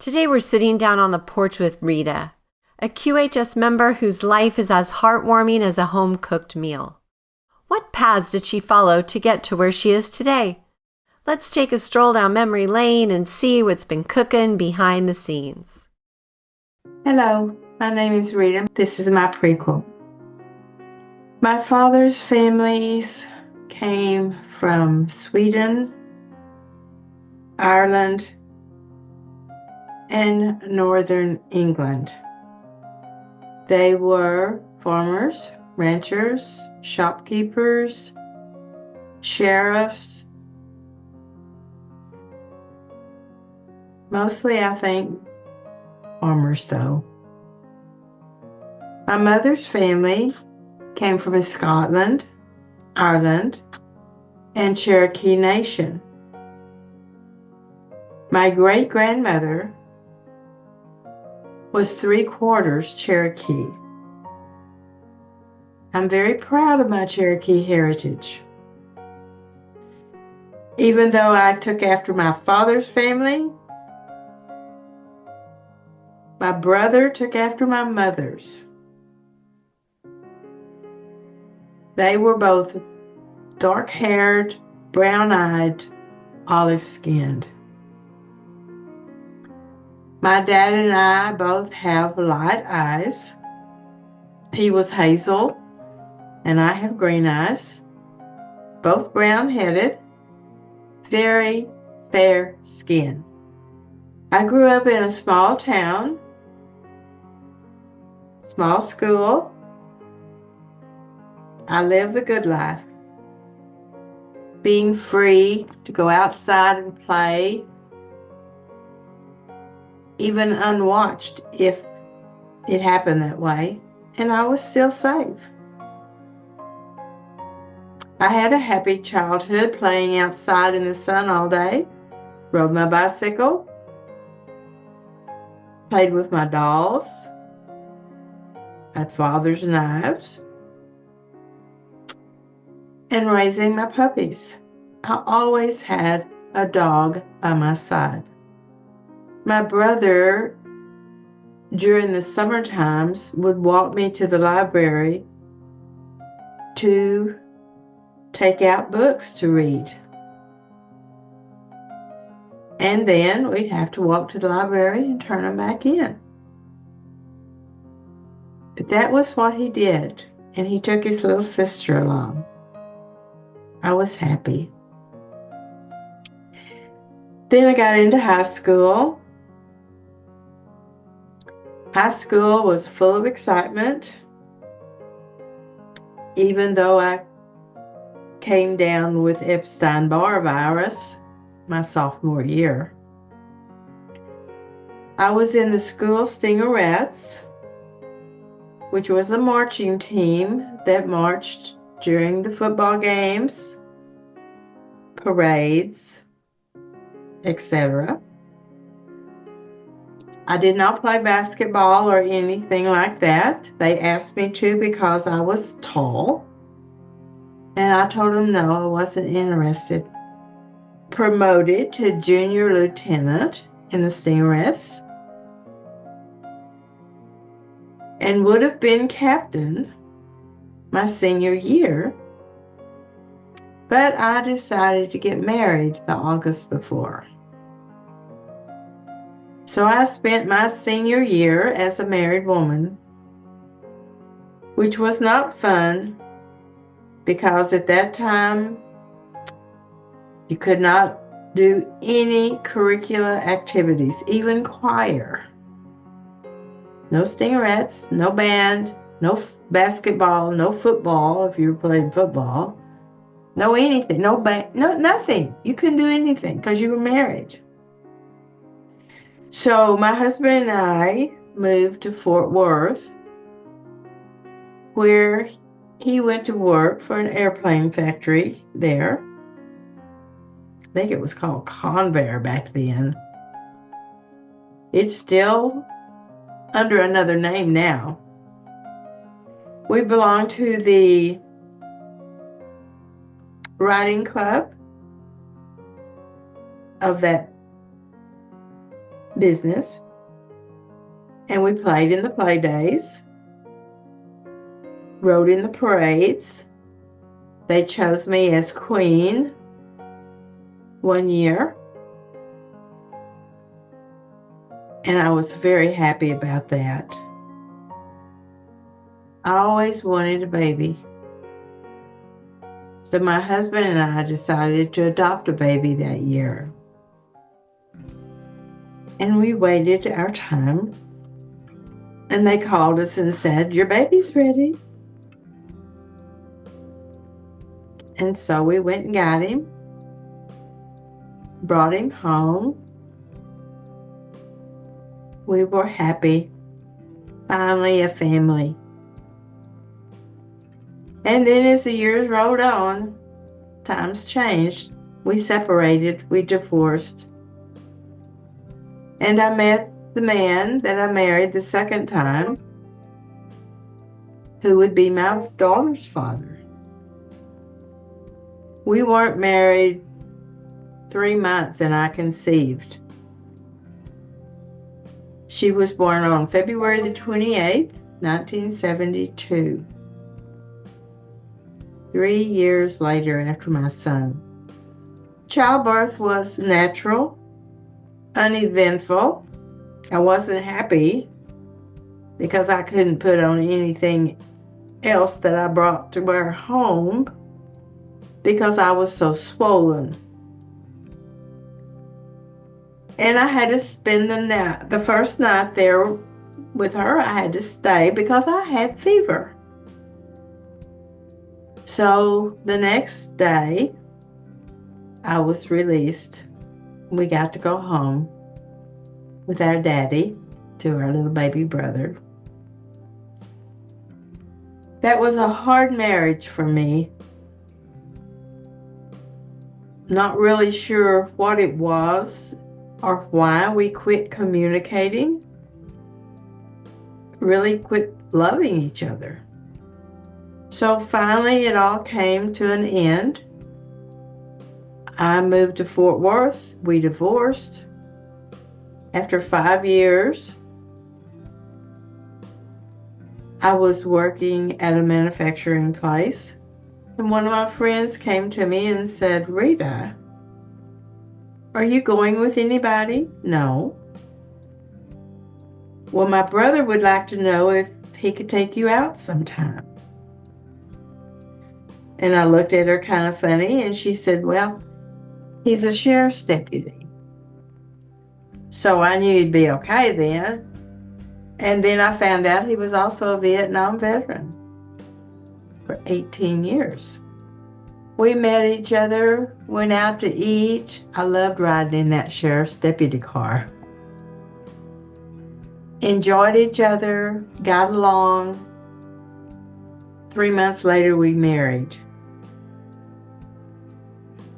Today we're sitting down on the porch with Rita, a QHS member whose life is as heartwarming as a home-cooked meal. What paths did she follow to get to where she is today? Let's take a stroll down memory lane and see what's been cooking behind the scenes. Hello, my name is Rita. This is my prequel. My father's families came from Sweden, Ireland, and northern England. They were farmers, ranchers, shopkeepers, sheriffs. Mostly, I think, farmers though. My mother's family came from Scotland, Ireland, and Cherokee Nation. My great-grandmother was 3/4 Cherokee. I'm very proud of my Cherokee heritage. Even though I took after my father's family, my brother took after my mother's. They were both dark-haired, brown-eyed, olive-skinned. My dad and I both have light eyes. He was hazel, and I have green eyes, both brown-headed, very fair skin. I grew up in a small town, small school. I lived the good life, being free to go outside and play, even unwatched if it happened that way, and I was still safe. I had a happy childhood playing outside in the sun all day, rode my bicycle, played with my dolls, had father's knives, and raising my puppies. I always had a dog by my side. My brother, during the summer times, would walk me to the library to take out books to read. And then we'd have to walk to the library and turn them back in. But that was what he did, and he took his little sister along. I was happy. Then I got into high school. High school was full of excitement, even though I came down with Epstein-Barr virus my sophomore year. I was in the school Stingerettes, which was a marching team that marched during the football games, parades, etc. I did not play basketball or anything like that. They asked me to because I was tall, and I told them no, I wasn't interested. Promoted to junior lieutenant in the Stingerettes, and would have been captain my senior year, but I decided to get married the August before. So I spent my senior year as a married woman, which was not fun because at that time you could not do any curricular activities, even choir. No Stingerettes, no band, no basketball, no football if you were playing football, no anything, no nothing. You couldn't do anything because you were married. So my husband and I moved to Fort Worth, where he went to work for an airplane factory there. I think it was called Convair back then. It's still under another name now. We belong to the writing club of that business. And we played in the play days, rode in the parades. They chose me as queen one year. And I was very happy about that. I always wanted a baby. So my husband and I decided to adopt a baby that year. And we waited our time. And they called us and said, "Your baby's ready." And so we went and got him, brought him home. We were happy. Finally, a family. And then as the years rolled on, times changed. We separated, we divorced. And I met the man that I married the second time, who would be my daughter's father. We weren't married 3 months and I conceived. She was born on February the 28th, 1972. 3 years later after my son. Childbirth was natural, uneventful. I wasn't happy because I couldn't put on anything else that I brought to our home because I was so swollen. And I had to spend the first night there with her. I had to stay because I had fever. So the next day, I was released. We got to go home with our daddy to our little baby brother. That was a hard marriage for me. Not really sure what it was or why we quit communicating. Really quit loving each other. So finally it all came to an end. I moved to Fort Worth. We divorced. After 5 years, I was working at a manufacturing place, and one of my friends came to me and said, "Rita, are you going with anybody?" "No." "Well, my brother would like to know if he could take you out sometime." And I looked at her kind of funny, and she said, "Well, he's a sheriff's deputy." So I knew he'd be okay then. And then I found out he was also a Vietnam veteran for 18 years. We met each other, went out to eat. I loved riding in that sheriff's deputy car. Enjoyed each other, got along. 3 months later, we married.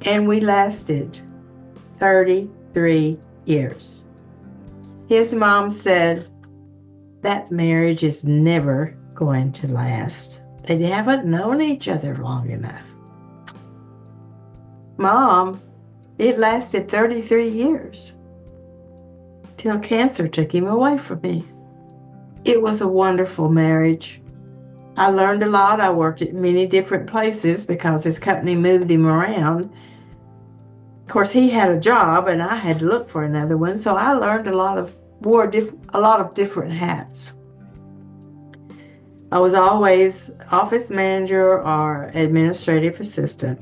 And we lasted 33 years. His mom said, "That marriage is never going to last. They haven't known each other long enough." "Mom, it lasted 33 years till cancer took him away from me." It was a wonderful marriage. I learned a lot. I worked at many different places because his company moved him around. Of course, he had a job and I had to look for another one, so I learned wore a lot of different hats. I was always office manager or administrative assistant.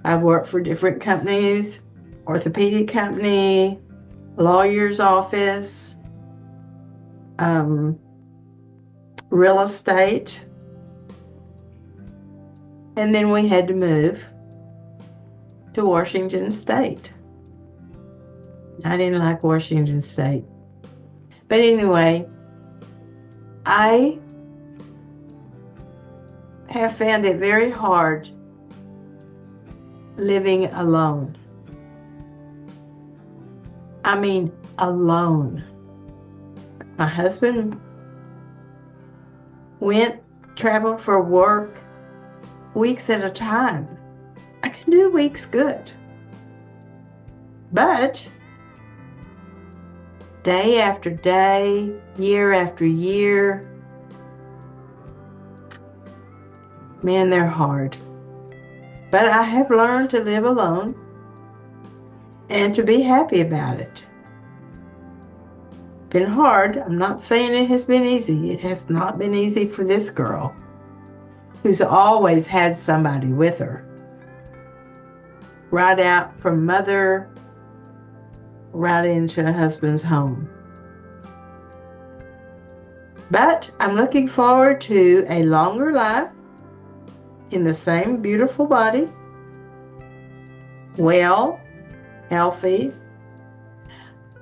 I worked for different companies, orthopedic company, lawyer's office, real estate, and then we had to move to Washington State. I didn't like Washington State. But anyway, I have found it very hard living alone. I mean, alone. My husband traveled for work weeks at a time. I can do weeks good. But day after day, year after year. Man, they're hard. But I have learned to live alone and to be happy about it. Been hard. I'm not saying it has been easy. It has not been easy for this girl who's always had somebody with her. Right out from mother, right into a husband's home. But I'm looking forward to a longer life in the same beautiful body, well, healthy.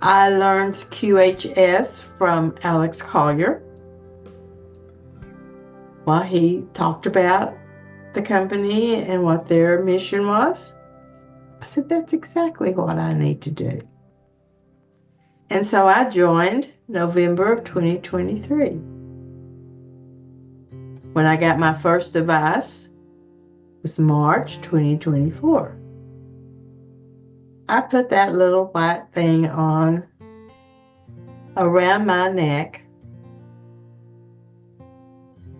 I learned QHS from Alex Collier while he talked about the company and what their mission was. I said, that's exactly what I need to do. And so I joined November of 2023. When I got my first device was March 2024. I put that little white thing on around my neck.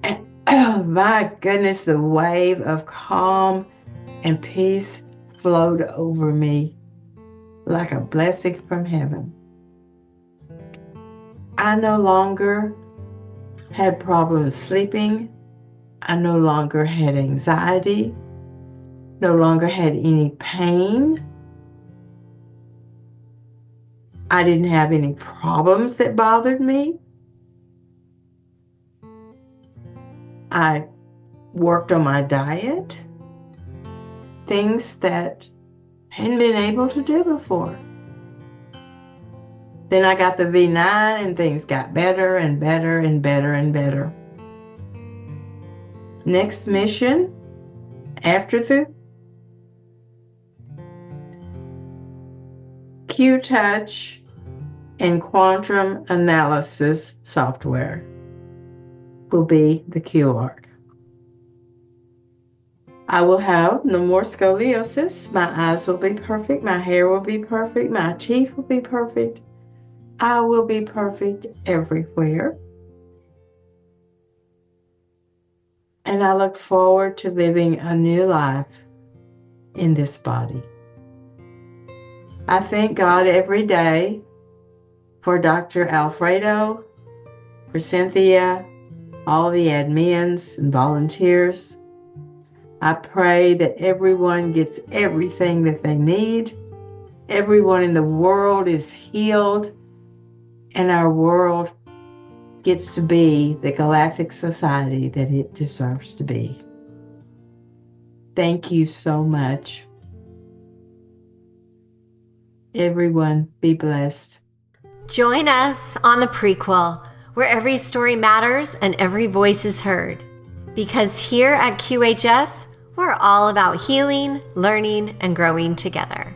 And oh my goodness, the wave of calm and peace flowed over me like a blessing from heaven. I no longer had problems sleeping. I no longer had anxiety, no longer had any pain. I didn't have any problems that bothered me. I worked on my diet, things that I hadn't been able to do before. Then I got the V9 and things got better and better and better and better. Next mission after the QTouch and quantum analysis software will be the QArc. I will have no more scoliosis. My eyes will be perfect. My hair will be perfect. My teeth will be perfect. I will be perfect everywhere. And I look forward to living a new life in this body. I thank God every day for Dr. Alfredo, for Cynthia, all the admins and volunteers. I pray that everyone gets everything that they need. Everyone in the world is healed, and our world gets to be the galactic society that it deserves to be. Thank you so much. Everyone be blessed. Join us on the Prequel, where every story matters and every voice is heard. Because here at QHS, we're all about healing, learning, and growing together.